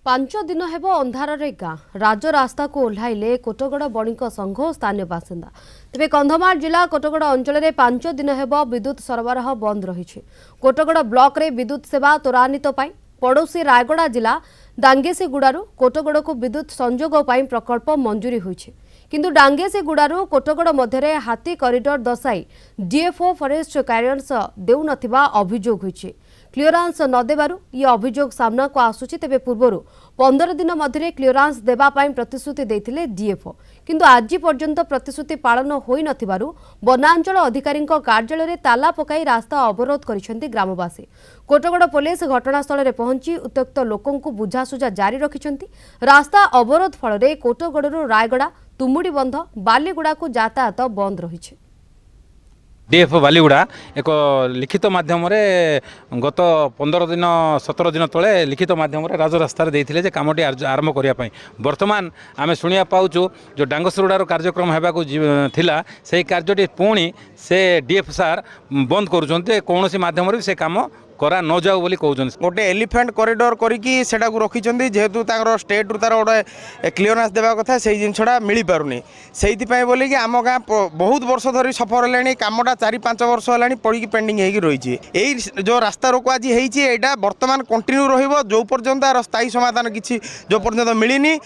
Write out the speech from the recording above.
पांच दिन हेब अंधार गाँ राजरास्ता को ओह्लाइले कोटगड़ बणिक संघ और स्थानीय बासिंदा। तेज कंधमाल जिला कोटगड़ अंचल में 5 दिन हेब विद्युत सरबराह बंद रही। कोटगड़ ब्लॉक रे विद्युत सेवा त्वरान्वित पड़ोशी रायगड़ा जिला डांगेसीगुड़ारू कोटगड़ को विद्युत संजोग प्रकल्प मंजूरी होइछे। किंतु डांगेसीगुड़ारू कोटगड़ मध्य हाथी कॉरिडोर दर्शाई डीएफओ फरेस्ट क्लियरेंस देउनथिबा अभियोग होइछे। क्लियरेंस न देबारू ये अभियोग सामना को आसुछि। तेबे पूर्वरु 15 दिन मध्य क्लियरेंस देबा पाई प्रतिश्रुति देथिले डीएफओ, किंतु आज पर्यंत प्रतिश्रुति पालन होई नथिबारू वनांचल अधिकारी कार्यालय रे ताला पकाई रास्ता अवरोध करिसेंती ग्रामवासी। कोटगड़ पुलिस घटनास्थल रे पहुंची उत्त्यक्त लोकों को बुझासुझा जारी रखिसेंती। रास्ता अवरोध फल कोटगड़रू रायगड़ा तुमुड़ी बंध बालीगुड़ा को यातायात बंद रही। डीएफओ बालीगुड़ा एक लिखित माध्यम गत 15 दिन 17 दिन तले लिखित माध्यम राजरास्तार देते कामटी आरंभ करने। बर्तमान आम शुणा पाचु जो डांगेसीगुड़ार कार्यक्रम होगा थिला से कार्यटी पुणी से डीएफ सार बंद करुँच कौन माध्यम से काम करा न जाऊ बोली कहउछन। गोटे एलिफेंट कॉरिडोर करिकी सेटा को रखिछन्ती जेहेतु ताकर स्टेट रु तार गोटे क्लियरेंस देवा कथा से जिनछड़ा मिली पारुनी। सेइति पय बोली कि आम गाँ बहुत वर्ष धरी सफर हेलानी कामटा 4-5 वर्ष हेलानी पड़ी पेंडिंग हेकी रहिछि। एई जो रास्ता रोको आज हेइछि एटा वर्तमान कंटिन्यू रहिबो जो पर्यंत स्थायी समाधान किछि जो पर्यंत मिलिनी।